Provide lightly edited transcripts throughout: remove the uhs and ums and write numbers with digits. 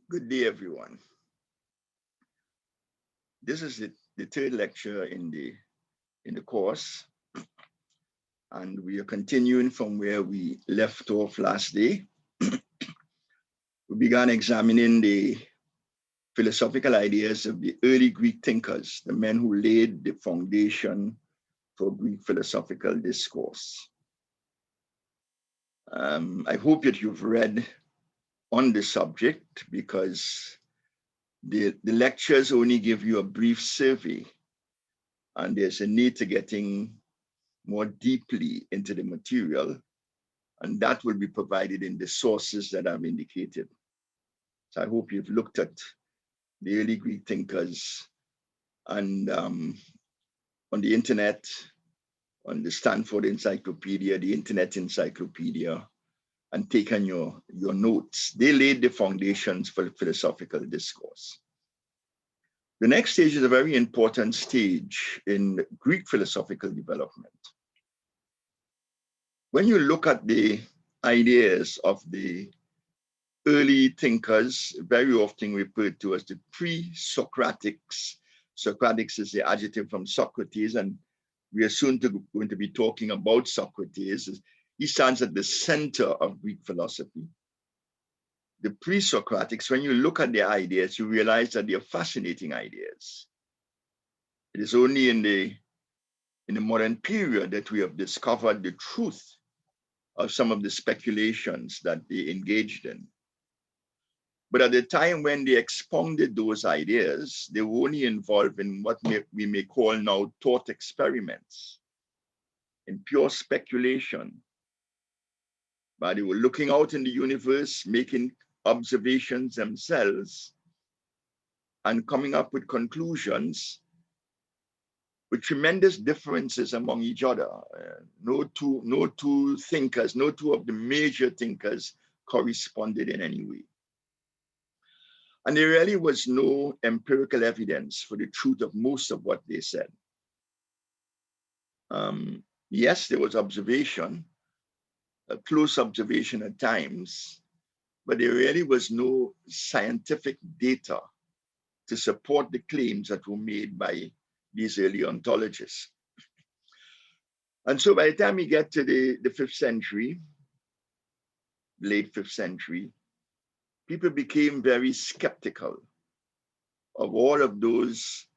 Good day, everyone. This is the third lecture in the course, and we are continuing from where we left off last day. We began examining the philosophical ideas of the early Greek thinkers, the men who laid the foundation for Greek philosophical discourse. I hope that you've read on the subject because the lectures only give you a brief survey, and there's a need to getting more deeply into the material, and that will be provided in the sources that I've indicated. So I hope you've looked at the early Greek thinkers and on the internet, on the Stanford Encyclopedia, the Internet Encyclopedia, and taken your notes. They laid the foundations for philosophical discourse. The next stage is a very important stage in Greek philosophical development. When you look at the ideas of the early thinkers, very often referred to as the pre-Socratics. Socratics is the adjective from Socrates, and we are soon going to be talking about Socrates. He stands at the center of Greek philosophy. The pre-Socratics, when you look at their ideas, you realize that they are fascinating ideas. It is only in the modern period that we have discovered the truth of some of the speculations that they engaged in. But at the time when they expounded those ideas, they were only involved in what we may call now thought experiments, in pure speculation. But they were looking out in the universe, making observations themselves, and coming up with conclusions with tremendous differences among each other. No two thinkers, no two of the major thinkers corresponded in any way. And there really was no empirical evidence for the truth of most of what they said. Yes, there was observation, a close observation at times, but there really was no scientific data to support the claims that were made by these early ontologists. And so by the time we get to the 5th century, late 5th century, people became very skeptical of all of those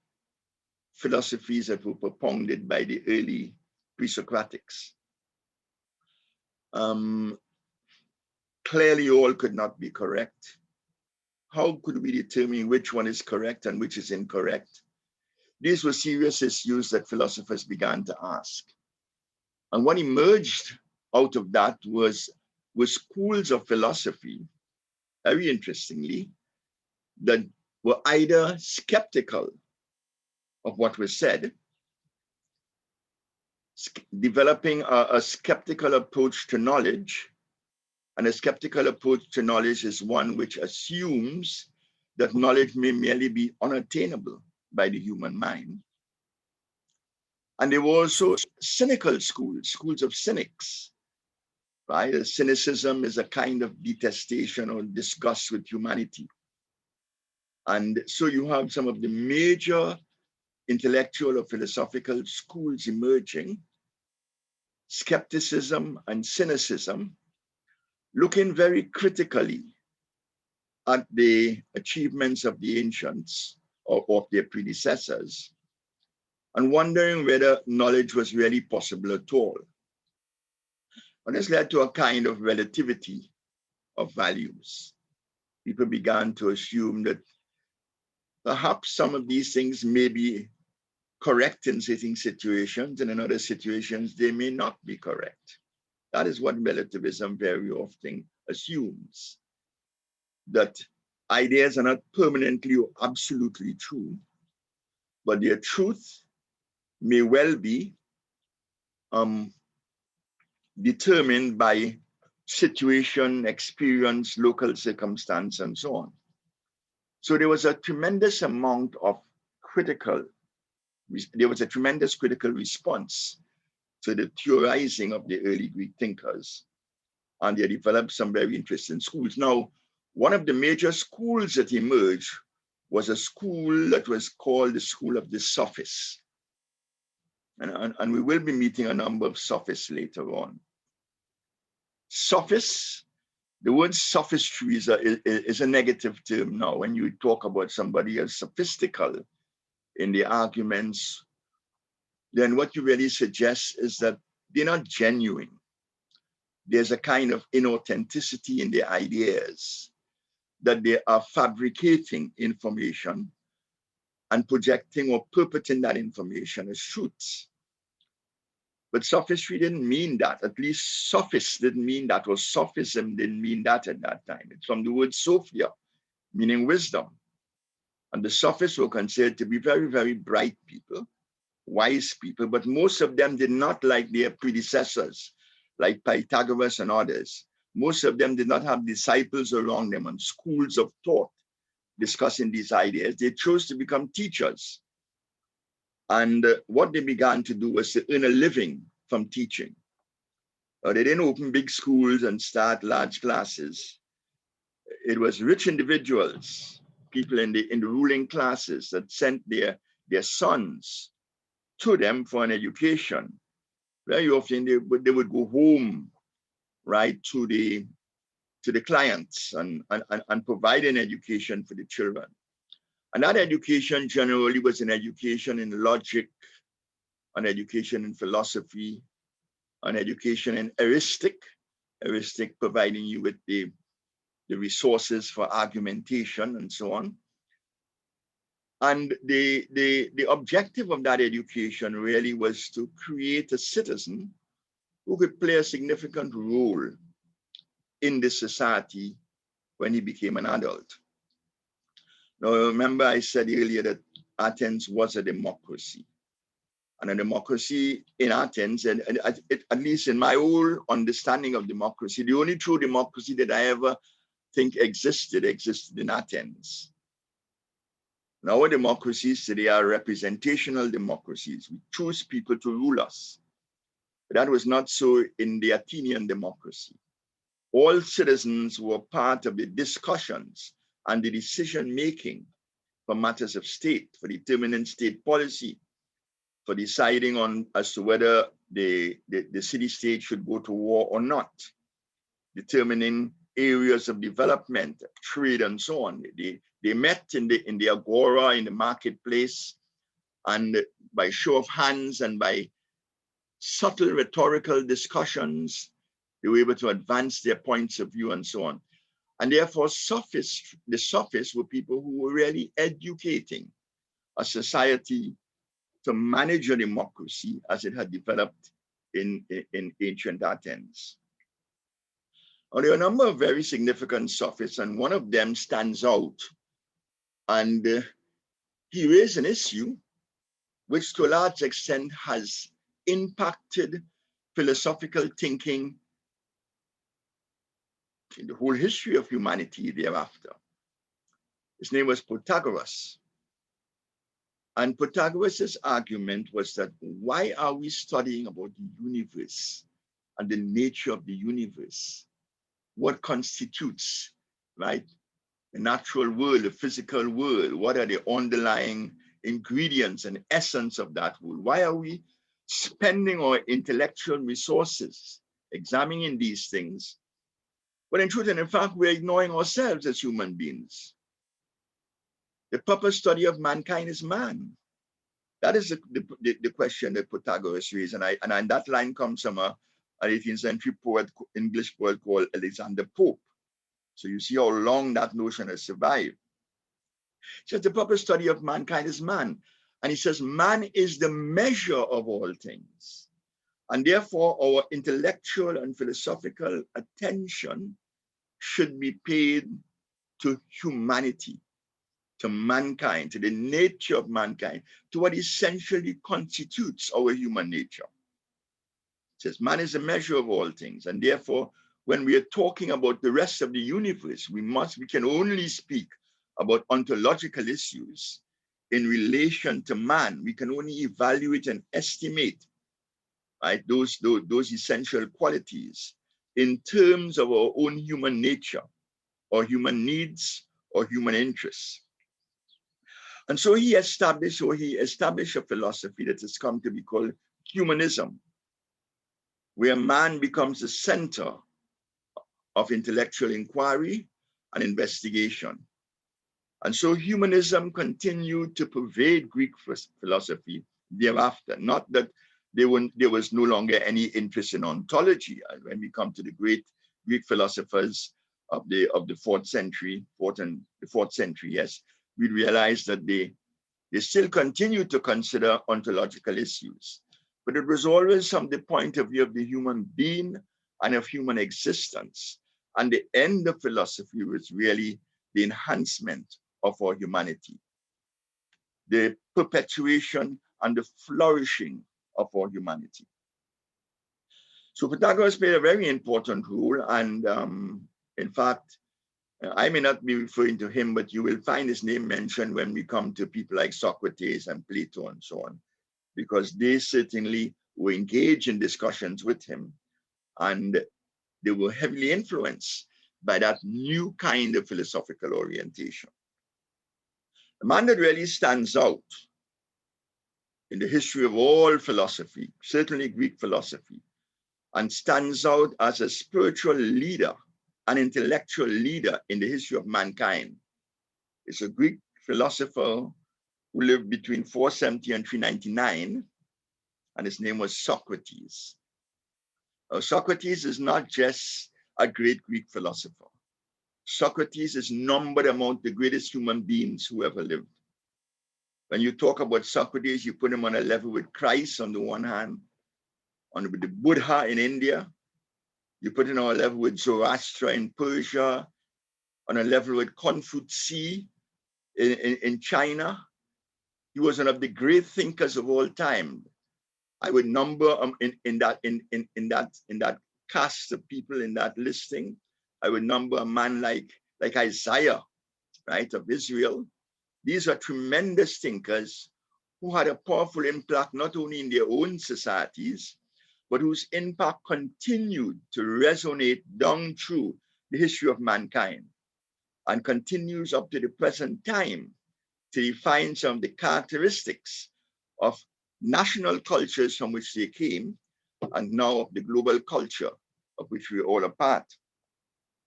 philosophies that were propounded by the early pre-Socratics. Clearly, all could not be correct. How could we determine which one is correct and which is incorrect? These were serious issues that philosophers began to ask. And what emerged out of that was schools of philosophy, very interestingly, that were either skeptical of what was said, developing a skeptical approach to knowledge. And a skeptical approach to knowledge is one which assumes that knowledge may merely be unattainable by the human mind. And there were also cynical schools of cynics, right? Cynicism is a kind of detestation or disgust with humanity. And so you have some of the major intellectual or philosophical schools emerging, skepticism and cynicism, looking very critically at the achievements of the ancients or of their predecessors, and wondering whether knowledge was really possible at all. And this led to a kind of relativity of values. People began to assume that perhaps some of these things may be correct in certain situations, and in other situations, they may not be correct. That is what relativism very often assumes, that ideas are not permanently or absolutely true, but their truth may well be determined by situation, experience, local circumstance, and so on. So there was a tremendous amount of tremendous critical response to the theorizing of the early Greek thinkers. And they developed some very interesting schools. Now, One of the major schools that emerged was a school that was called the School of the Sophists. And we will be meeting a number of sophists later on. Sophists, the word sophistry is a negative term now. When you talk about somebody as sophistical in the arguments, then what you really suggest is that they're not genuine. There's a kind of inauthenticity in their ideas, that they are fabricating information and projecting or perpetrating that information as truths. But sophistry didn't mean that. At least sophists didn't mean that, or sophism didn't mean that at that time. It's from the word sophia, meaning wisdom. And the sophists were considered to be very, very bright people, wise people, but most of them did not, like their predecessors, like Pythagoras and others. Most of them did not have disciples around them and schools of thought discussing these ideas. They chose to become teachers. And what they began to do was to earn a living from teaching. They didn't open big schools and start large classes. It was rich individuals, people in the ruling classes, that sent their sons to them for an education. Very often they would go home, right, to the clients and provide an education for the children. And that education generally was an education in logic, an education in philosophy, an education in heuristic providing you with the resources for argumentation and so on. And the objective of that education really was to create a citizen who could play a significant role in the society when he became an adult. Now, remember I said earlier that Athens was a democracy. And a democracy in Athens, and at least in my old understanding of democracy, the only true democracy that I ever think existed in Athens. Now, our democracies today are representational democracies. We choose people to rule us. But that was not so in the Athenian democracy. All citizens were part of the discussions and the decision-making for matters of state, for determining state policy, for deciding on as to whether the city-state should go to war or not, determining areas of development, trade, and so on. They met in the agora, in the marketplace, and by show of hands and by subtle rhetorical discussions, they were able to advance their points of view and so on. And therefore, the sophists were people who were really educating a society to manage a democracy as it had developed in ancient Athens. Now, there are a number of very significant sophists, and one of them stands out. And he raised an issue which to a large extent has impacted philosophical thinking in the whole history of humanity thereafter. His name was Protagoras. And Protagoras' argument was that why are we studying about the universe and the nature of the universe? What constitutes, right, the natural world, the physical world? What are the underlying ingredients and essence of that world? Why are we spending our intellectual resources examining these things? But in truth and in fact, we're ignoring ourselves as human beings. The proper study of mankind is man. That is the question that Protagoras raised. And that line comes from an 18th century poet, English poet called Alexander Pope. So you see how long that notion has survived. He says the proper study of mankind is man. And he says man is the measure of all things. And therefore our intellectual and philosophical attention should be paid to humanity, to mankind, to the nature of mankind, to what essentially constitutes our human nature. It says man is the measure of all things. And therefore, when we are talking about the rest of the universe, we can only speak about ontological issues in relation to man. We can only evaluate and estimate, right, those essential qualities in terms of our own human nature. or human needs or human interests. And so he established a philosophy that has come to be called humanism, where man becomes the center of intellectual inquiry and investigation. And so humanism continued to pervade Greek philosophy thereafter. Not that there was no longer any interest in ontology. And when we come to the great Greek philosophers of the fourth century, yes, we realize that they still continue to consider ontological issues. But it was always from the point of view of the human being and of human existence. And the end of philosophy was really the enhancement of our humanity, the perpetuation and the flourishing of our humanity. So Pythagoras played a very important role. And in fact, I may not be referring to him, but you will find his name mentioned when we come to people like Socrates and Plato and so on, because they certainly were engaged in discussions with him, and they were heavily influenced by that new kind of philosophical orientation. The man that really stands out in the history of all philosophy, certainly Greek philosophy, and stands out as a spiritual leader, an intellectual leader in the history of mankind, is a Greek philosopher who lived between 470 and 399, and his name was Socrates. Socrates is not just a great Greek philosopher. Socrates is numbered among the greatest human beings who ever lived. When you talk about Socrates, you put him on a level with Christ on the one hand, with the Buddha in India. You put him on a level with Zoroaster in Persia, on a level with Confucius in China. He was one of the great thinkers of all time. I would number in that cast of people in that listing, I would number a man like Isaiah, right, of Israel. These are tremendous thinkers who had a powerful impact not only in their own societies, but whose impact continued to resonate down through the history of mankind and continues up to the present time to define some of the characteristics of national cultures from which they came, and now of the global culture of which we are all a part.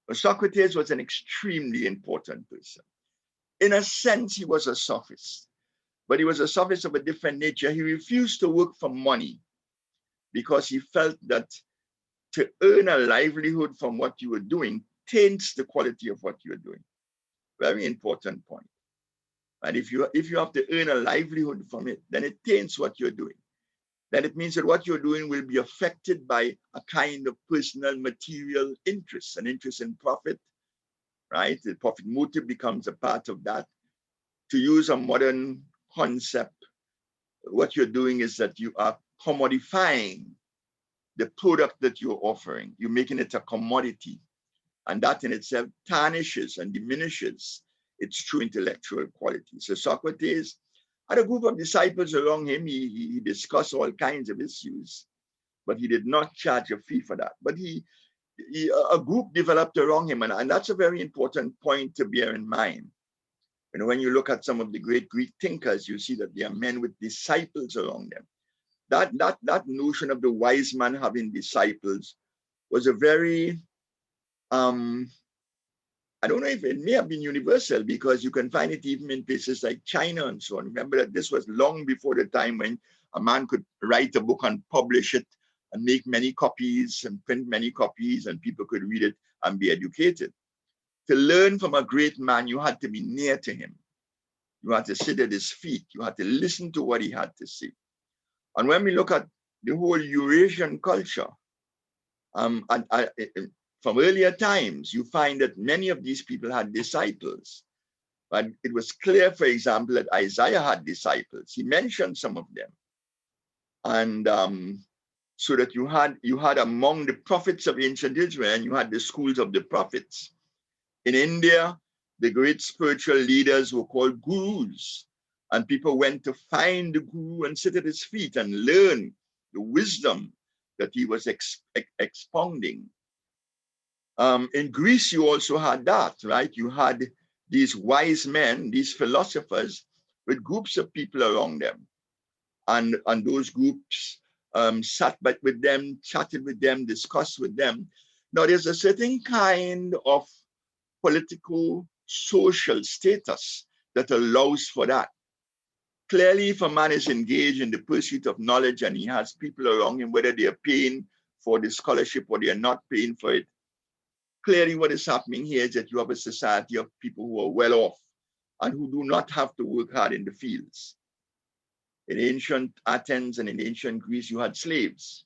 But Socrates was an extremely important person. In a sense, he was a sophist, but he was a sophist of a different nature. He refused to work for money because he felt that to earn a livelihood from what you were doing taints the quality of what you're doing. Very important point. And if you have to earn a livelihood from it, then it taints what you're doing. Then it means that what you're doing will be affected by a kind of personal material interest, an interest in profit, right? The profit motive becomes a part of that. To use a modern concept, what you're doing is that you are commodifying the product that you're offering. You're making it a commodity. And that in itself tarnishes and diminishes its true intellectual quality. So Socrates had a group of disciples around him. He discussed all kinds of issues, but he did not charge a fee for that. But a group developed around him, and that's a very important point to bear in mind. And when you look at some of the great Greek thinkers, you see that they are men with disciples around them. That notion of the wise man having disciples was a very I don't know if it may have been universal, because you can find it even in places like China and so on. Remember that this was long before the time when a man could write a book and publish it and make many copies and print many copies and people could read it and be educated. To learn from a great man, you had to be near to him. You had to sit at his feet. You had to listen to what he had to say. And when we look at the whole Eurasian culture, from earlier times, you find that many of these people had disciples. But it was clear, for example, that Isaiah had disciples. He mentioned some of them. And so that you had among the prophets of ancient Israel, and you had the schools of the prophets. In India, the great spiritual leaders were called gurus. And people went to find the guru and sit at his feet and learn the wisdom that he was expounding. In Greece, you also had that, right? You had these wise men, these philosophers, with groups of people around them. And those groups sat back with them, chatted with them, discussed with them. Now, there's a certain kind of political, social status that allows for that. Clearly, if a man is engaged in the pursuit of knowledge and he has people around him, whether they are paying for the scholarship or they are not paying for it, clearly what is happening here is that you have a society of people who are well off and who do not have to work hard in the fields. In ancient Athens and in ancient Greece, you had slaves.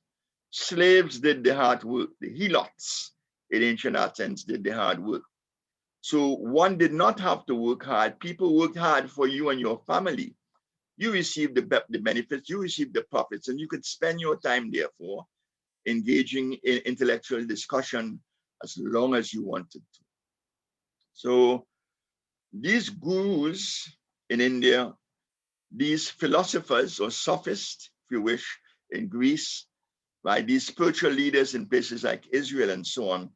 Slaves did the hard work. The helots in ancient Athens did the hard work. So one did not have to work hard. People worked hard for you and your family. You received the benefits, you received the profits, and you could spend your time, therefore, engaging in intellectual discussion as long as you wanted to. So these gurus in India, these philosophers or sophists, if you wish, in Greece, right, these spiritual leaders in places like Israel and so on,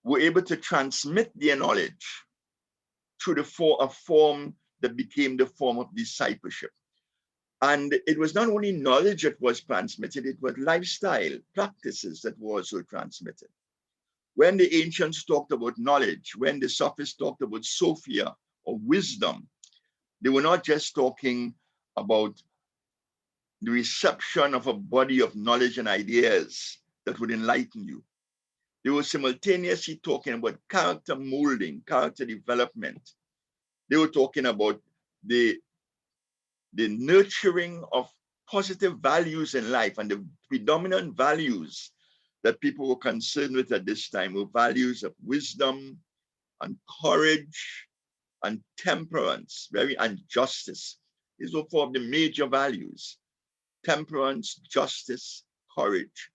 were able to transmit their knowledge through a form that became the form of discipleship. And it was not only knowledge that was transmitted, it was lifestyle practices that were also transmitted. When the ancients talked about knowledge, when the sophists talked about Sophia or wisdom, they were not just talking about the reception of a body of knowledge and ideas that would enlighten you. They were simultaneously talking about character molding, character development. They were talking about the nurturing of positive values in life, and the predominant values that people were concerned with at this time were values of wisdom and courage and temperance, and justice. These were four of the major values: temperance, justice, courage.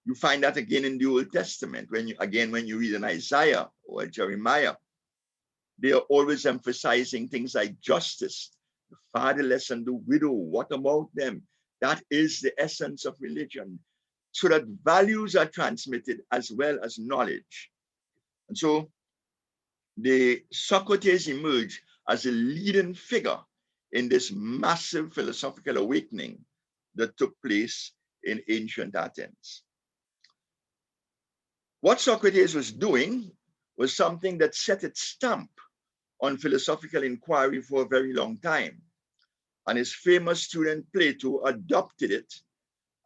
You find that again in the Old Testament, when you read in Isaiah or Jeremiah. They are always emphasizing things like justice, the fatherless and the widow. What about them? That is the essence of religion. So that values are transmitted as well as knowledge. And so the Socrates emerged as a leading figure in this massive philosophical awakening that took place in ancient Athens. What Socrates was doing was something that set its stamp on philosophical inquiry for a very long time. And his famous student Plato adopted it,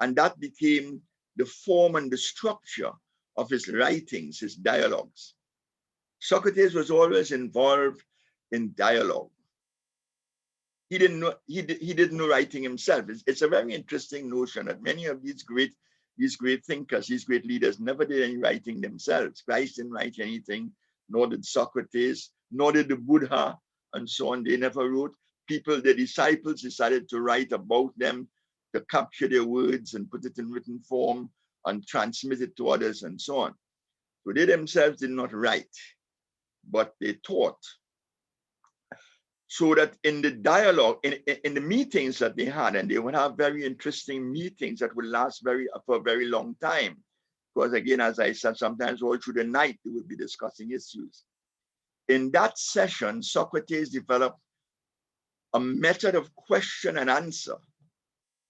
and that became the form and the structure of his writings, his dialogues. Socrates was always involved in dialogue. He didn't know writing himself. It's a very interesting notion that many of these great thinkers, these great leaders, never did any writing themselves. Christ didn't write anything, nor did Socrates, nor did the Buddha, and so on. They never wrote. People, the disciples, decided to write about them, to capture their words and put it in written form and transmit it to others and so on. So they themselves did not write, but they taught. So that in the dialogue, in the meetings that they had, and they would have very interesting meetings that would last for a very long time. Because again, as I said, sometimes all through the night, they would be discussing issues. In that session, Socrates developed a method of question and answer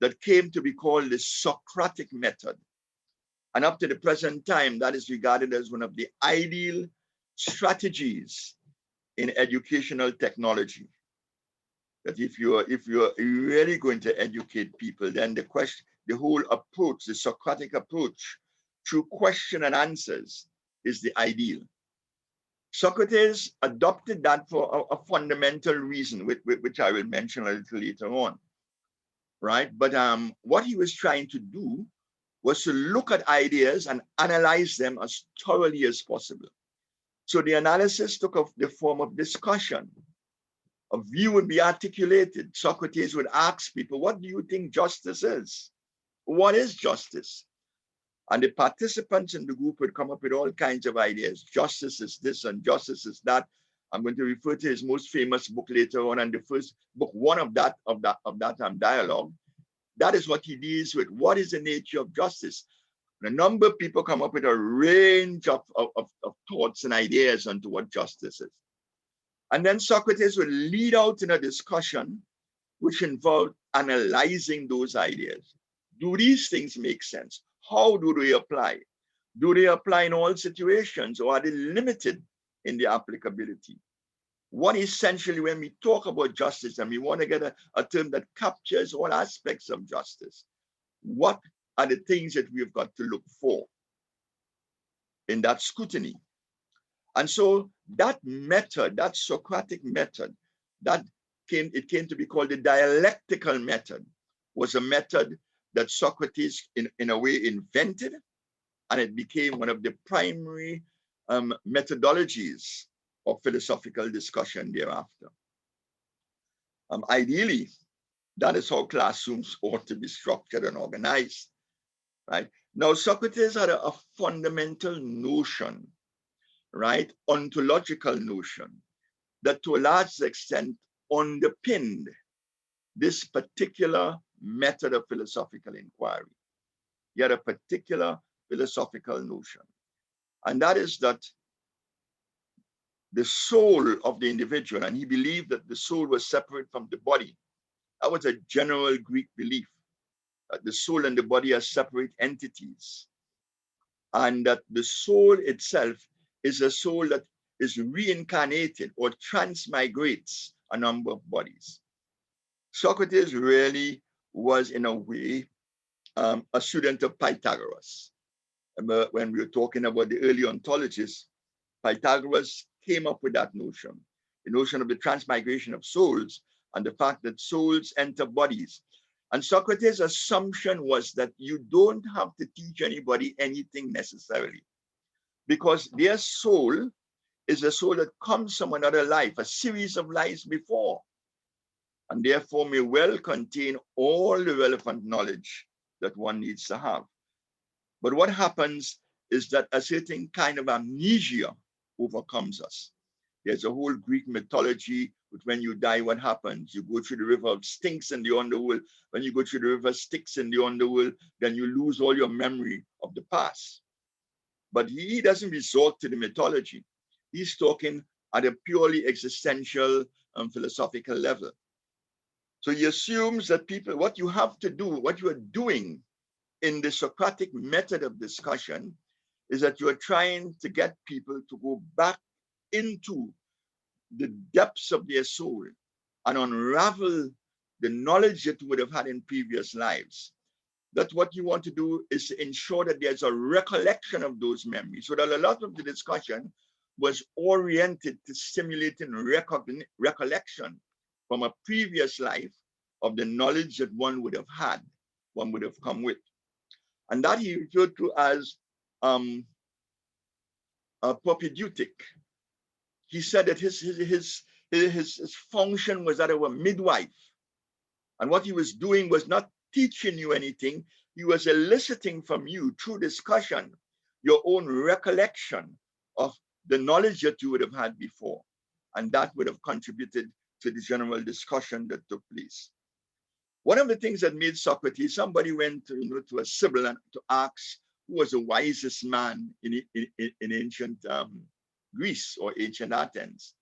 that came to be called the Socratic method. And up to the present time, that is regarded as one of the ideal strategies in educational technology. That if you're really going to educate people, then the whole approach, the Socratic approach through question and answers is the ideal. Socrates adopted that for a fundamental reason, which I will mention a little later on, right? But what he was trying to do was to look at ideas and analyze them as thoroughly as possible. So the analysis took the form of discussion. A view would be articulated. Socrates would ask people, what do you think justice is? What is justice? And the participants in the group would come up with all kinds of ideas. Justice is this and justice is that. I'm going to refer to his most famous book later on, and the first book, one of that dialogue. That is what he deals with. What is the nature of justice? A number of people come up with a range of thoughts and ideas onto what justice is. And then Socrates will lead out in a discussion which involved analyzing those ideas. Do these things make sense? How do they apply? Do they apply in all situations, or are they limited in their applicability? What essentially, when we talk about justice and we want to get a term that captures all aspects of justice, what are the things that we've got to look for in that scrutiny? And so that method, that Socratic method, it came to be called the dialectical method, was a method that Socrates in a way invented, and it became one of the primary methodologies of philosophical discussion thereafter. Ideally, that is how classrooms ought to be structured and organized, right? Now, Socrates had a fundamental notion, right, ontological notion, that to a large extent underpinned this particular method of philosophical inquiry. He had a particular philosophical notion, and that is that the soul of the individual, and he believed that the soul was separate from the body. That was a general Greek belief, that the soul and the body are separate entities, and that the soul itself is a soul that is reincarnated or transmigrates a number of bodies. Socrates really was, in a way, a student of Pythagoras. When we were talking about the early ontologists, Pythagoras came up with that notion, the notion of the transmigration of souls and the fact that souls enter bodies. And Socrates' assumption was that you don't have to teach anybody anything necessarily, because their soul is a soul that comes from another life, a series of lives before, and therefore may well contain all the relevant knowledge that one needs to have. But what happens is that a certain kind of amnesia overcomes us. There's a whole Greek mythology with when you die, what happens? You go through the river of Styx in the underworld. When you go through the river Styx in the underworld, then you lose all your memory of the past. But he doesn't resort to the mythology. He's talking at a purely existential and philosophical level. So he assumes that people, what you have to do, what you are doing in the Socratic method of discussion is that you are trying to get people to go back into the depths of their soul and unravel the knowledge that you would have had in previous lives. That what you want to do is to ensure that there's a recollection of those memories. So that a lot of the discussion was oriented to stimulating recollection from a previous life of the knowledge that one would have had, one would have come with. And that he referred to as propedeutic. He said that his function was that of a midwife. And what he was doing was not teaching you anything. He was eliciting from you, through discussion, your own recollection of the knowledge that you would have had before. And that would have contributed to the general discussion that took place. One of the things that made Socrates, somebody went to a Sibyl and to ask who was the wisest man in ancient Greece or ancient Athens.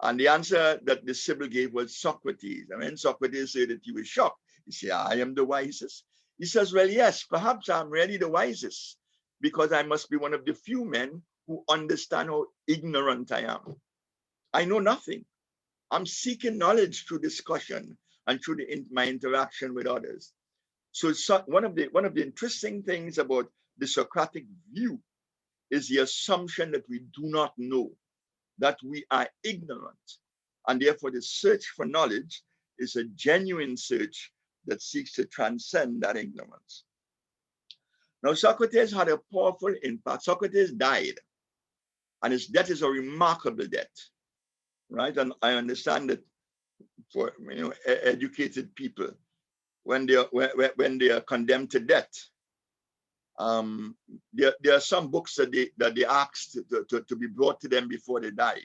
And the answer that the Sibyl gave was Socrates. And when Socrates said that, he was shocked. He said, I am the wisest. He says, well, yes, perhaps I'm really the wisest, because I must be one of the few men who understand how ignorant I am. I know nothing. I'm seeking knowledge through discussion and through my interaction with others. So one of the interesting things about the Socratic view is the assumption that we do not know, that we are ignorant. And therefore the search for knowledge is a genuine search that seeks to transcend that ignorance. Now, Socrates had a powerful impact. Socrates died, and his death is a remarkable death, right? And I understand that for educated people, when they are condemned to death, there are some books that they asked to be brought to them before they die.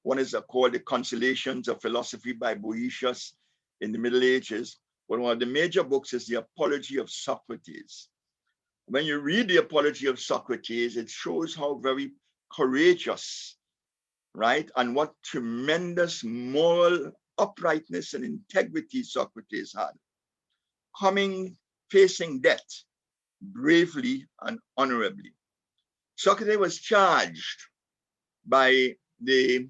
One is called The Consolations of Philosophy by Boëtius in the Middle Ages. But one of the major books is The Apology of Socrates. When you read the Apology of Socrates, it shows how very courageous, right? And what tremendous moral uprightness and integrity Socrates had. Facing death bravely and honorably. Socrates was charged by the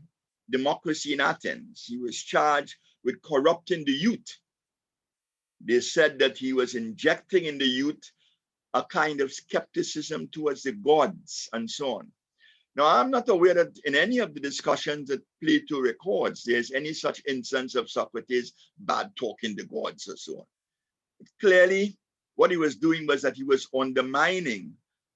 democracy in Athens. He was charged with corrupting the youth. They said that he was injecting in the youth a kind of skepticism towards the gods and so on. Now, I'm not aware that in any of the discussions that Plato records, there's any such instance of Socrates bad talking the gods or so on. But clearly, what he was doing was that he was undermining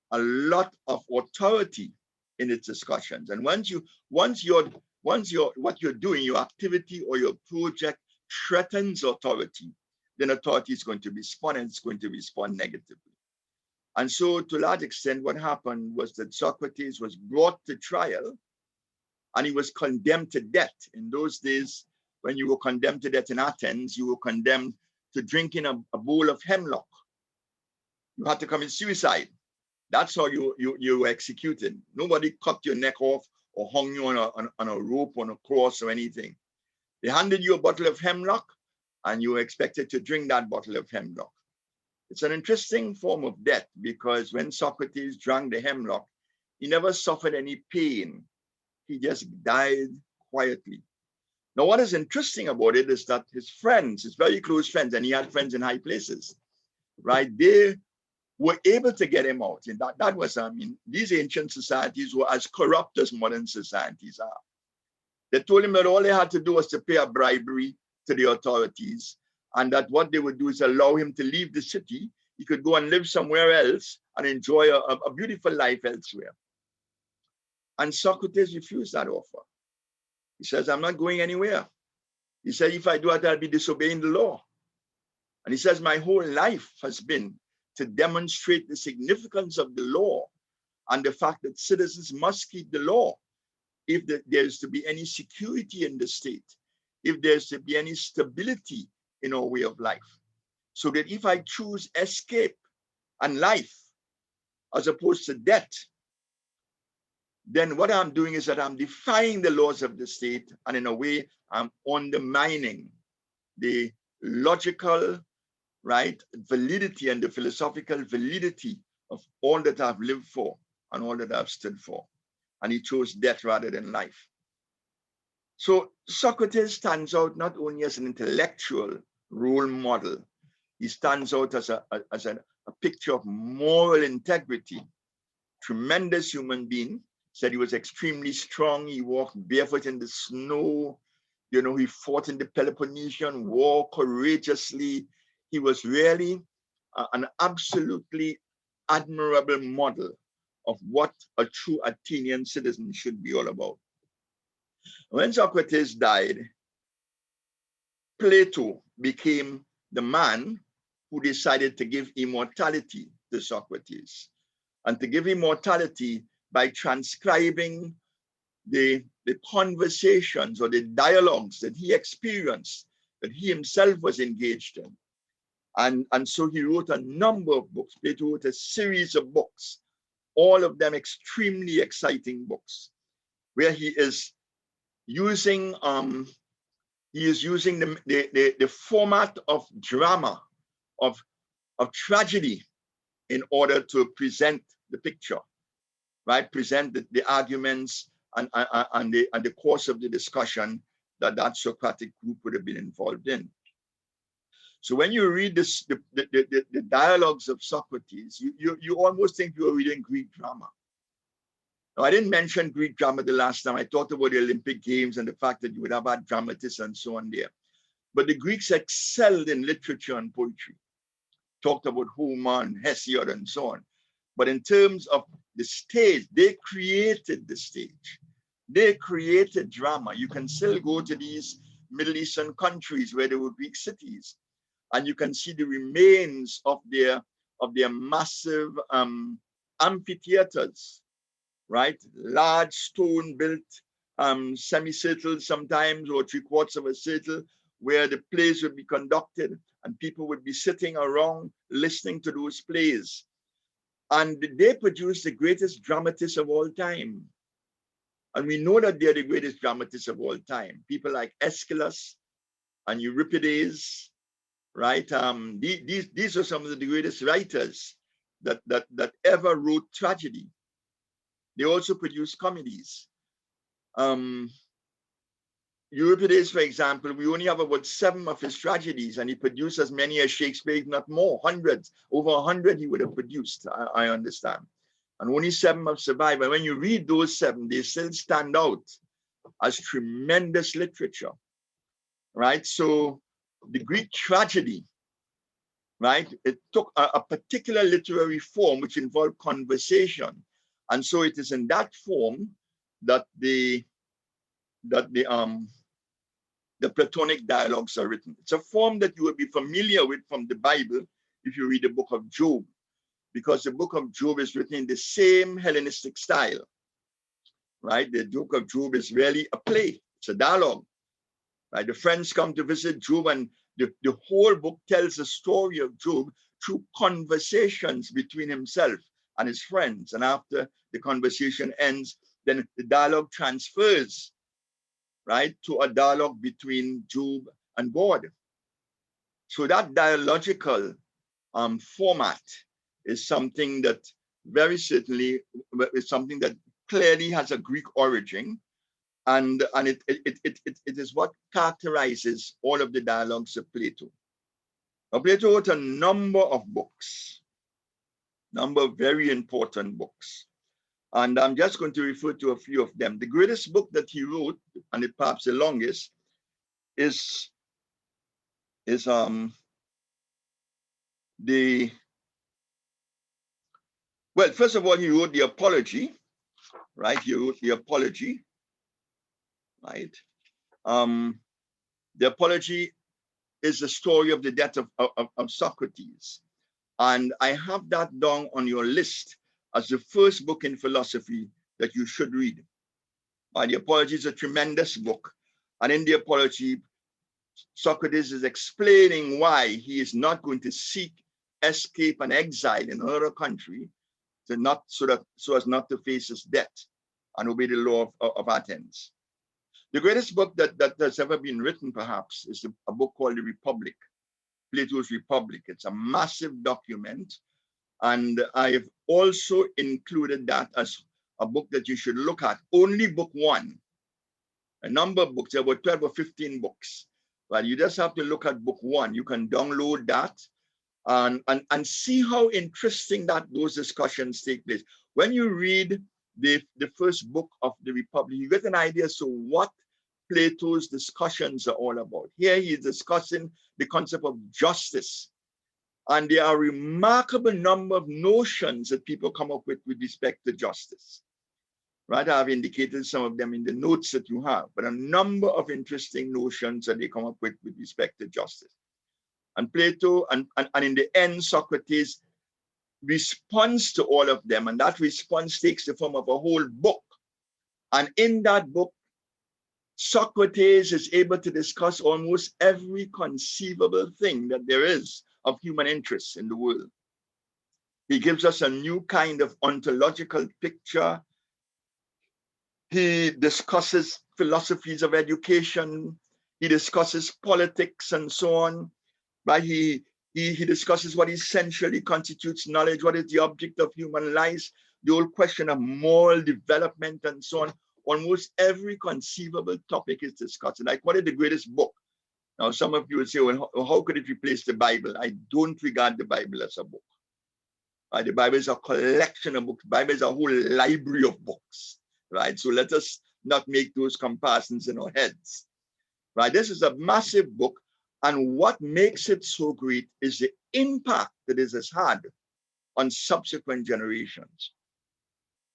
a lot of authority in its discussions. And once what you're doing, your activity or your project threatens authority, then authority is going to respond, and it's going to respond negatively. And so to a large extent, what happened was that Socrates was brought to trial and he was condemned to death. In those days, when you were condemned to death in Athens, you were condemned to drinking a bowl of hemlock. You had to commit suicide. That's how you were executed. Nobody cut your neck off or hung you on a rope, on a cross or anything. They handed you a bottle of hemlock and you were expected to drink that bottle of hemlock. It's an interesting form of death because when Socrates drank the hemlock, he never suffered any pain. He just died quietly. Now, what is interesting about it is that his friends, his very close friends, and he had friends in high places, right? They were able to get him out. And that was, I mean, these ancient societies were as corrupt as modern societies are. They told him that all they had to do was to pay a bribery to the authorities, and that what they would do is allow him to leave the city. He could go and live somewhere else and enjoy a beautiful life elsewhere. And Socrates refused that offer. He says, I'm not going anywhere. He said, if I do that, I'll be disobeying the law. And he says, my whole life has been to demonstrate the significance of the law and the fact that citizens must keep the law if there's to be any security in the state, if there's to be any stability in our way of life. So that if I choose escape and life as opposed to death, then what I'm doing is that I'm defying the laws of the state, and in a way, I'm undermining the logical, right, validity and the philosophical validity of all that I've lived for and all that I've stood for. And he chose death rather than life. So Socrates stands out not only as an intellectual role model, he stands out as a picture of moral integrity. Tremendous human being. Said he was extremely strong. He walked barefoot in the snow. You know, he fought in the Peloponnesian War courageously. He was really an absolutely admirable model of what a true Athenian citizen should be all about. When Socrates died, Plato became the man who decided to give immortality to Socrates, and to give immortality by transcribing the conversations or the dialogues that he experienced, that he himself was engaged in. And so he wrote a number of books. Plato wrote a series of books, all of them extremely exciting books, where he is using the format of drama, of tragedy, in order to present the picture, right? Present the arguments and the course of the discussion that Socratic group would have been involved in. So when you read the dialogues of Socrates, you almost think you're reading Greek drama. Now, I didn't mention Greek drama the last time. I talked about the Olympic Games and the fact that you would have had dramatists and so on there. But the Greeks excelled in literature and poetry. Talked about Homer and Hesiod and so on. But in terms of the stage, they created the stage. They created drama. You can still go to these Middle Eastern countries where there were Greek cities, and you can see the remains of their massive amphitheaters, right? Large stone-built semicircles sometimes, or 3/4 of a circle, where the plays would be conducted and people would be sitting around listening to those plays. And they produced the greatest dramatists of all time. And we know that they're the greatest dramatists of all time. People like Aeschylus and Euripides, right? These are some of the greatest writers that ever wrote tragedy. They also produced comedies. Euripides, for example, we only have about 7 of his tragedies, and he produced as many as Shakespeare, if not more, hundreds, over 100 he would have produced, I understand. And only 7 have survived. And when you read those 7, they still stand out as tremendous literature, right? So the Greek tragedy, right, it took a particular literary form which involved conversation. And so it is in that form that the Platonic dialogues are written. It's a form that you will be familiar with from the Bible if you read the book of Job, because the book of Job is written in the same Hellenistic style, right? The book of Job is really a play. It's a dialogue, right? The friends come to visit Job, and the whole book tells the story of Job through conversations between himself and his friends. And after the conversation ends, then the dialogue transfers, right, to a dialogue between Job and God. So that dialogical format is something that very certainly is something that clearly has a Greek origin, and it is what characterizes all of the dialogues of Plato. Now, Plato wrote a number of books, number of very important books. And I'm just going to refer to a few of them. The greatest book that he wrote, and it perhaps the longest, is well, first of all, he wrote the Apology, right? He wrote the Apology, right? The Apology is the story of the death of Socrates. And I have that down on your list as the first book in philosophy that you should read. The Apology is a tremendous book. And in the Apology, Socrates is explaining why he is not going to seek escape and exile in another country so as not to face his death and obey the law of Athens. The greatest book that has ever been written, perhaps, is a book called The Republic, Plato's Republic. It's a massive document, and I've also included that as a book that you should look at. Only book 1. A number of books, there were 12 or 15 books. But you just have to look at book 1. You can download that and see how interesting that those discussions take place. When you read the first book of the Republic, you get an idea as to what Plato's discussions are all about. Here he is discussing the concept of justice. And there are a remarkable number of notions that people come up with respect to justice. Right, I've indicated some of them in the notes that you have, but a number of interesting notions that they come up with respect to justice. And Plato, and in the end, Socrates responds to all of them, and that response takes the form of a whole book. And in that book, Socrates is able to discuss almost every conceivable thing that there is of human interest in the world. He gives us a new kind of ontological picture. He discusses philosophies of education. He discusses politics and so on. But he discusses what essentially constitutes knowledge, what is the object of human life, the whole question of moral development and so on. Almost every conceivable topic is discussed. Like, what is the greatest book? Now, some of you will say, well, how could it replace the Bible? I don't regard the Bible as a book. The Bible is a collection of books. The Bible is a whole library of books, right? So let us not make those comparisons in our heads, right? This is a massive book. And what makes it so great is the impact that it has had on subsequent generations.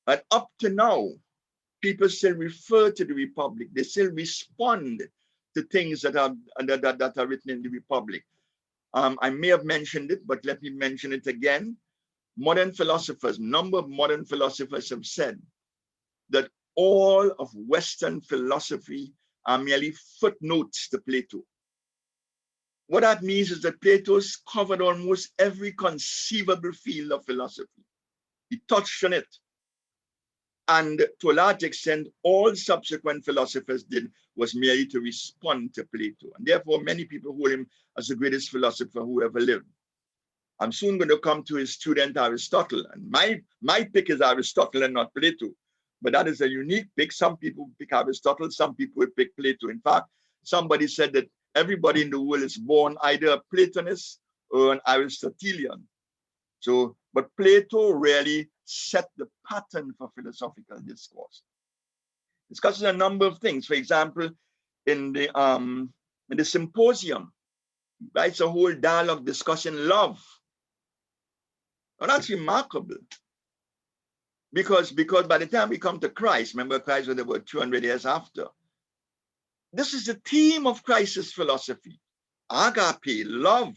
And up to now, people still refer to the Republic. They still respond to things that are written in the Republic. I may have mentioned it, but let me mention it again. Modern philosophers, a number of modern philosophers have said that all of Western philosophy are merely footnotes to Plato. What that means is that Plato's covered almost every conceivable field of philosophy. He touched on it. And to a large extent, all subsequent philosophers did was merely to respond to Plato. And therefore, many people hold him as the greatest philosopher who ever lived. I'm soon going to come to his student Aristotle. And my pick is Aristotle and not Plato. But that is a unique pick. Some people pick Aristotle, some people will pick Plato. In fact, somebody said that everybody in the world is born either a Platonist or an Aristotelian. So, but Plato really set the pattern for philosophical discourse. Discusses a number of things. For example, in the symposium, he writes a whole dialogue discussing love. Now that's remarkable. Because by the time we come to Christ, remember Christ was about 200 years after. This is the theme of Christ's philosophy. Agape, love.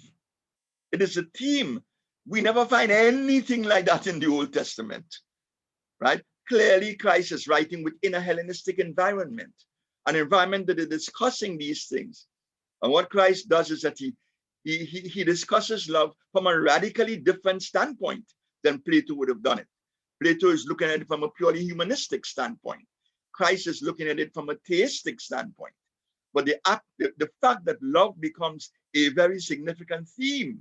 It is a theme. We never find anything like that in the Old Testament, right? Clearly, Christ is writing within a Hellenistic environment, an environment that is discussing these things. And what Christ does is that he discusses love from a radically different standpoint than Plato would have done it. Plato is looking at it from a purely humanistic standpoint. Christ is looking at it from a theistic standpoint. But the fact that love becomes a very significant theme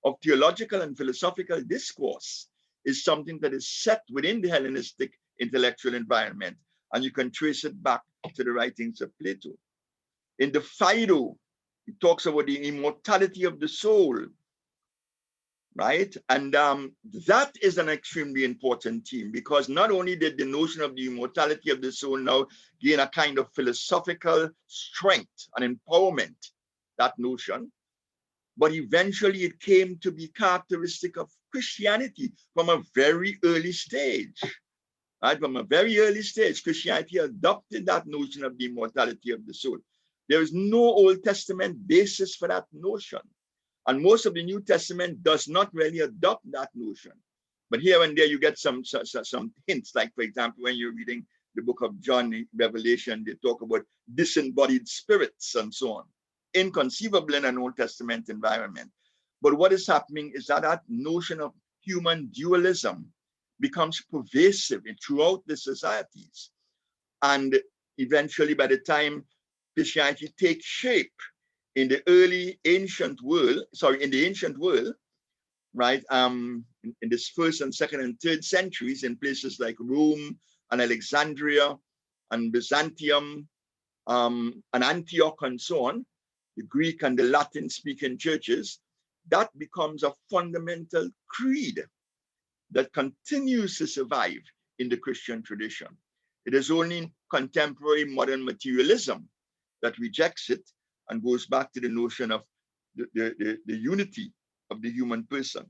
of theological and philosophical discourse is something that is set within the Hellenistic intellectual environment. And you can trace it back to the writings of Plato. In the Phaedo, he talks about the immortality of the soul, right? And that is an extremely important theme, because not only did the notion of the immortality of the soul now gain a kind of philosophical strength and empowerment, that notion, but eventually it came to be characteristic of Christianity from a very early stage. Right? From a very early stage, Christianity adopted that notion of the immortality of the soul. There is no Old Testament basis for that notion. And most of the New Testament does not really adopt that notion. But here and there you get some hints, like, for example, when you're reading the book of John, Revelation, they talk about disembodied spirits and so on. Inconceivable in an Old Testament environment. But what is happening is that that notion of human dualism becomes pervasive throughout the societies. And eventually, by the time Christianity takes shape in the ancient world, right? In this first and second and third centuries, in places like Rome and Alexandria and Byzantium and Antioch and so on, the Greek and the Latin speaking churches, that becomes a fundamental creed that continues to survive in the Christian tradition. It is only contemporary modern materialism that rejects it and goes back to the notion of the unity of the human person.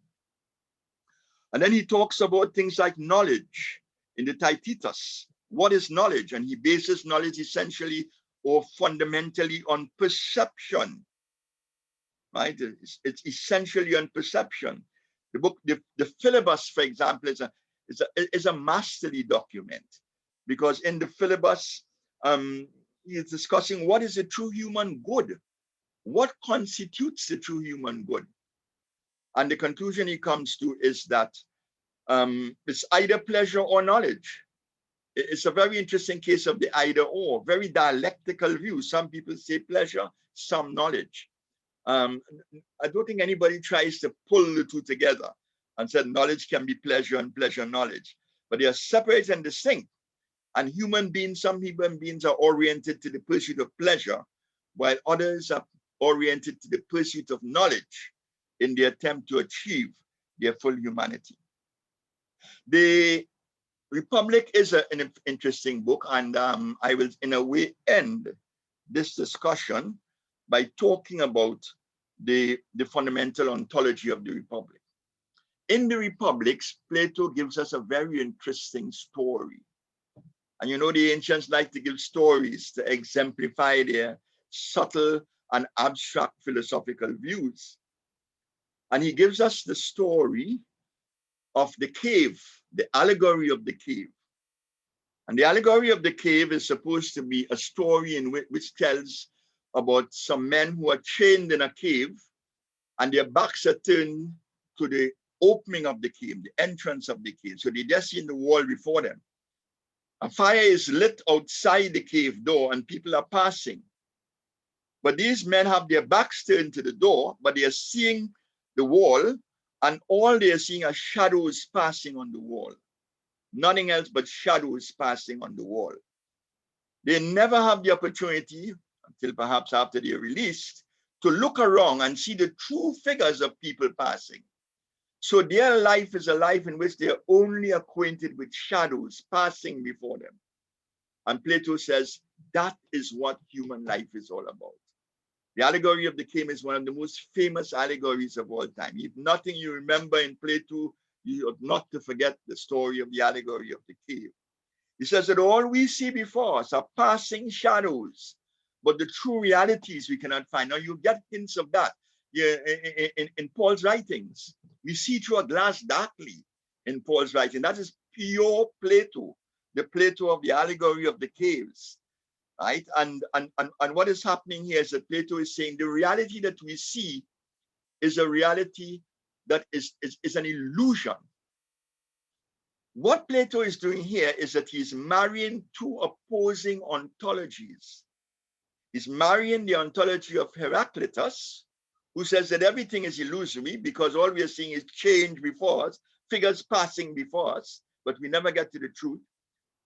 And then he talks about things like knowledge in the Tacitus. What is knowledge? And he bases knowledge essentially or fundamentally on perception, right? It's essentially on perception. The book, the Philebus, for example, is a masterly document, because in the Philebus, he is discussing what is the true human good, what constitutes the true human good, and the conclusion he comes to is that it's either pleasure or knowledge. It's a very interesting case of the either or, very dialectical view. Some people say pleasure, some knowledge. I don't think anybody tries to pull the two together and said knowledge can be pleasure and pleasure knowledge, but they are separate and distinct. And some human beings are oriented to the pursuit of pleasure, while others are oriented to the pursuit of knowledge in the attempt to achieve their full humanity. The Republic is an interesting book, and I will, in a way, end this discussion by talking about the fundamental ontology of the Republic. In the Republics, Plato gives us a very interesting story. And you know, the ancients like to give stories to exemplify their subtle and abstract philosophical views. And he gives us the story of the cave, the allegory of the cave. And the allegory of the cave is supposed to be a story in which tells about some men who are chained in a cave, and their backs are turned to the opening of the cave, the entrance of the cave. So they just see the wall before them. A fire is lit outside the cave door and people are passing. But these men have their backs turned to the door, but they are seeing the wall, and all they are seeing are shadows passing on the wall. Nothing else but shadows passing on the wall. They never have the opportunity, until perhaps after they are released, to look around and see the true figures of people passing. So their life is a life in which they are only acquainted with shadows passing before them. And Plato says that is what human life is all about. The allegory of the cave is one of the most famous allegories of all time. If nothing you remember in Plato, you ought not to forget the story of the allegory of the cave. He says that all we see before us are passing shadows, but the true realities we cannot find. Now you get hints of that in Paul's writings. We see through a glass darkly in Paul's writing. That is pure Plato, the Plato of the allegory of the caves. Right? And what is happening here is that Plato is saying the reality that we see is a reality that is an illusion. What Plato is doing here is that he's marrying two opposing ontologies. He's marrying the ontology of Heraclitus, who says that everything is illusory because all we are seeing is change before us, figures passing before us, but we never get to the truth.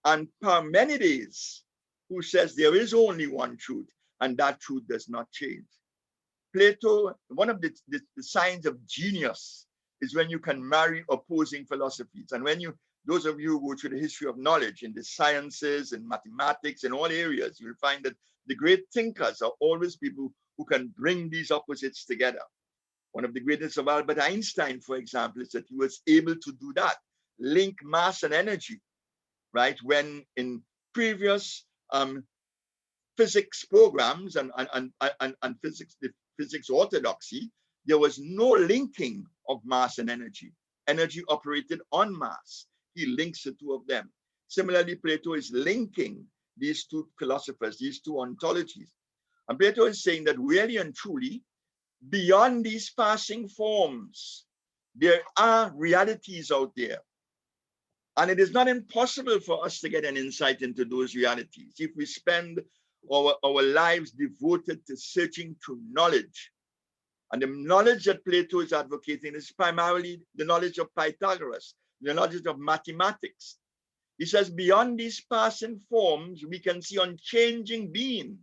And Parmenides, who says there is only one truth, and that truth does not change. Plato, one of the signs of genius is when you can marry opposing philosophies. And when those of you who go through the history of knowledge in the sciences and mathematics and all areas, you'll find that the great thinkers are always people who can bring these opposites together. One of the greatest of Albert Einstein, for example, is that he was able to do that, link mass and energy, right? When in previous physics programs and physics orthodoxy, there was no linking of mass and energy. Energy operated on mass. He links the two of them. Similarly, Plato is linking these two philosophers, these two ontologies. And Plato is saying that really and truly, beyond these passing forms, there are realities out there. And it is not impossible for us to get an insight into those realities if we spend our lives devoted to searching through knowledge. And the knowledge that Plato is advocating is primarily the knowledge of Pythagoras, the knowledge of mathematics. He says, beyond these passing forms, we can see unchanging being.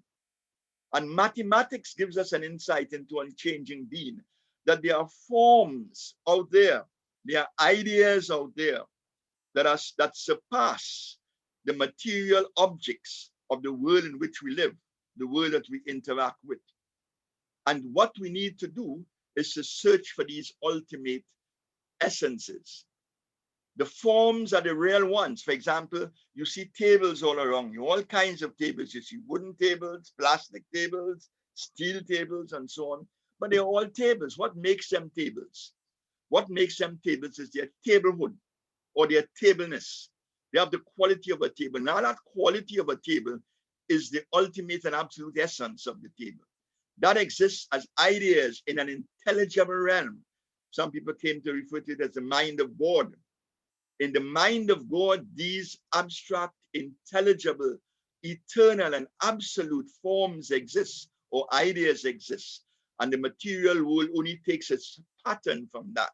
And mathematics gives us an insight into unchanging being, that there are forms out there, there are ideas out there that surpass the material objects of the world in which we live, the world that we interact with. And what we need to do is to search for these ultimate essences. The forms are the real ones. For example, you see tables all around you, all kinds of tables. You see wooden tables, plastic tables, steel tables, and so on. But they're all tables. What makes them tables? What makes them tables is their tablehood or their tableness. They have the quality of a table. Now that quality of a table is the ultimate and absolute essence of the table. That exists as ideas in an intelligible realm. Some people came to refer to it as the mind of God. In the mind of God, these abstract, intelligible, eternal, and absolute forms exist, or ideas exist. And the material world only takes its pattern from that.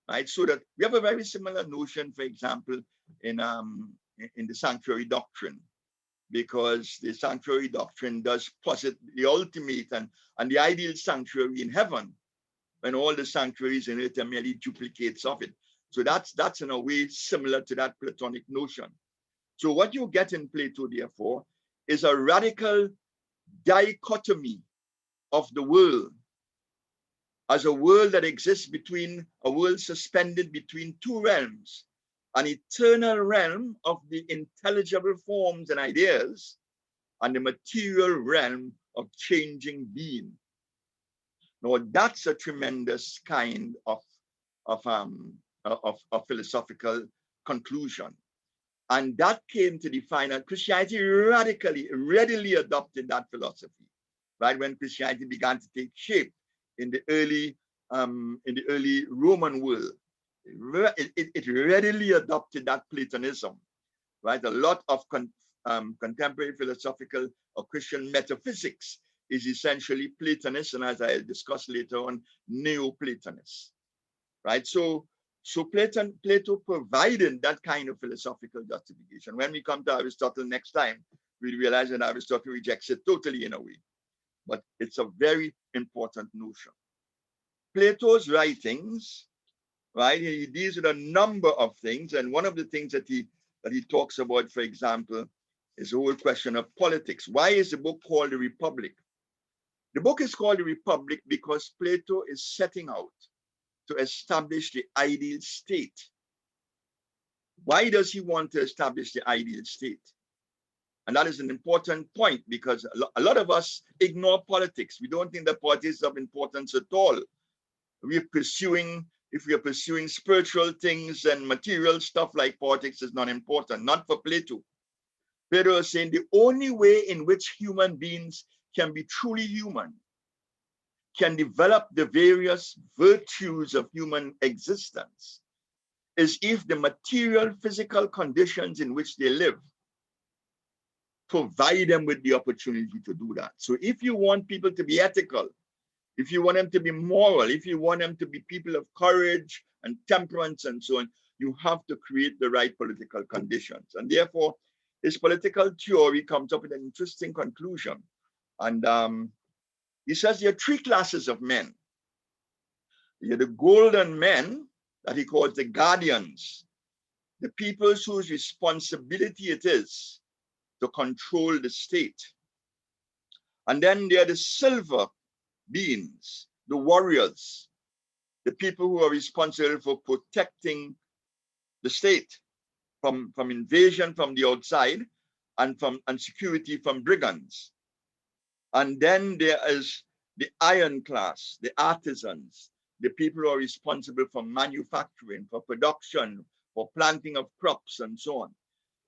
Right? So that we have a very similar notion, for example, in the sanctuary doctrine, because the sanctuary doctrine does posit the ultimate and the ideal sanctuary in heaven, when all the sanctuaries in earth are merely duplicates of it. So that's in a way similar to that Platonic notion. So what you get in Plato, therefore, is a radical dichotomy of the world as a world that exists between, a world suspended between two realms, an eternal realm of the intelligible forms and ideas, and the material realm of changing being. Now that's a tremendous kind of philosophical conclusion. And that came to define, and Christianity readily adopted that philosophy, right? When Christianity began to take shape in the early in the early Roman world, it readily adopted that Platonism, right? A lot of contemporary philosophical or Christian metaphysics is essentially Platonist, and as I'll discuss later on, Neoplatonist, right? So Plato provided that kind of philosophical justification. When we come to Aristotle next time, we realize that Aristotle rejects it totally in a way, but it's a very important notion. Plato's writings, right? He deals with a number of things, and one of the things that he talks about, for example, is the whole question of politics. Why is the book called The Republic? The book is called The Republic because Plato is setting out to establish the ideal state. Why does he want to establish the ideal state? And that is an important point because a lot of us ignore politics. We don't think that politics is of importance at all. If we are pursuing spiritual things and material stuff like politics is not important, not for Plato. Plato is saying the only way in which human beings can be truly human, can develop the various virtues of human existence, is if the material physical conditions in which they live provide them with the opportunity to do that. So if you want people to be ethical, if you want them to be moral, if you want them to be people of courage and temperance and so on, you have to create the right political conditions. And therefore, his political theory comes up with an interesting conclusion. And he says there are three classes of men. You're the golden men that he calls the guardians, the people whose responsibility it is to control the state. And then there are the silver beings, the warriors, the people who are responsible for protecting the state from invasion from the outside and security from brigands. And then there is the iron class, the artisans, the people who are responsible for manufacturing, for production, for planting of crops and so on.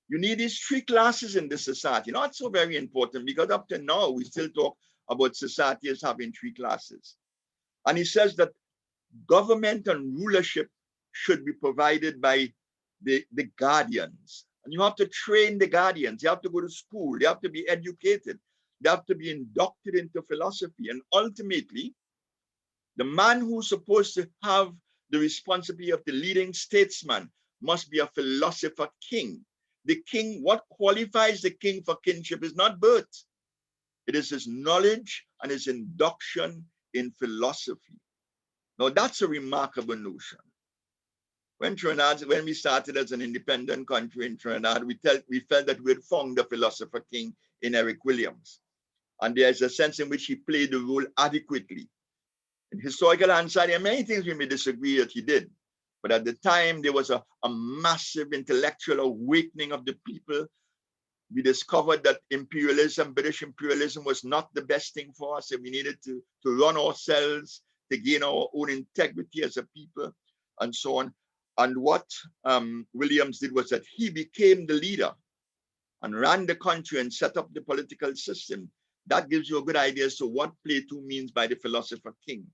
You need these three classes in the society. Not so very important because up to now we still talk about society as having three classes. And he says that government and rulership should be provided by the guardians. And you have to train the guardians. You have to go to school. They have to be educated. They have to be inducted into philosophy. And ultimately, the man who's supposed to have the responsibility of the leading statesman must be a philosopher king. The king, what qualifies the king for kingship is not birth. It is his knowledge and his induction in philosophy. Now, that's a remarkable notion. When we started as an independent country in Trinidad, we felt that we had found the philosopher king in Eric Williams. And there's a sense in which he played the role adequately. In historical hindsight, there are many things we may disagree that he did. But at the time, there was a massive intellectual awakening of the people. We discovered that imperialism, British imperialism, was not the best thing for us, and we needed to run ourselves, to gain our own integrity as a people, and so on. And what Williams did was that he became the leader and ran the country and set up the political system. That gives you a good idea as to what Plato means by the philosopher king.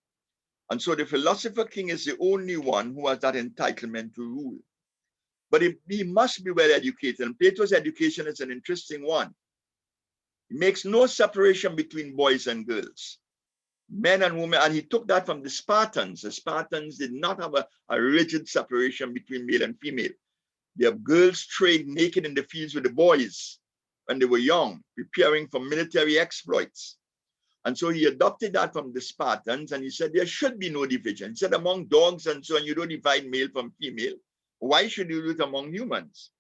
And so the philosopher king is the only one who has that entitlement to rule. But he must be well educated. And Plato's education is an interesting one. He makes no separation between boys and girls, men and women. And he took that from the Spartans. The Spartans did not have a rigid separation between male and female. They have girls trained naked in the fields with the boys when they were young, preparing for military exploits. And so he adopted that from the Spartans, and he said there should be no division. He said among dogs and so on, you don't divide male from female. Why should you do it among humans?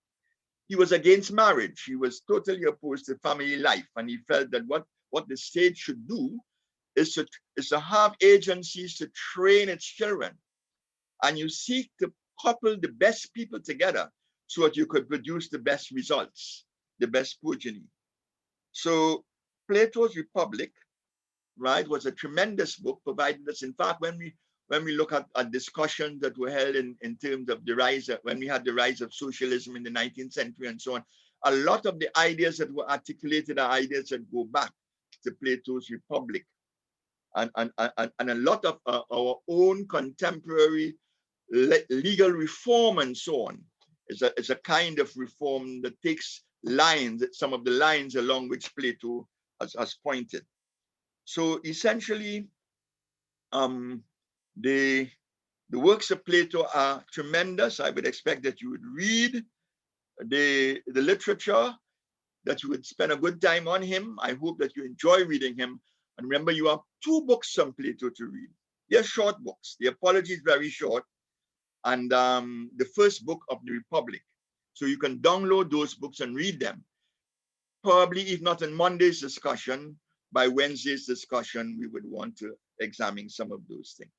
He was against marriage. He was totally opposed to family life. And he felt that what the state should do is to have agencies to train its children. And you seek to couple the best people together so that you could produce the best results, the best progeny. So Plato's Republic, right, was a tremendous book, provided us, in fact, when we look at discussions that were held in terms of the rise of, when we had the rise of socialism in the 19th century and so on, a lot of the ideas that were articulated are ideas that go back to Plato's Republic. and a lot of our own contemporary legal reform and so on. It's a kind of reform that takes lines, some of the lines along which Plato has pointed. So essentially, the works of Plato are tremendous. I would expect that you would read the literature, that you would spend a good time on him. I hope that you enjoy reading him. And remember, you have 2 books on Plato to read. They're short books. The Apology is very short, and the first book of the Republic. So you can download those books and read them. Probably, if not in Monday's discussion, by Wednesday's discussion, we would want to examine some of those things.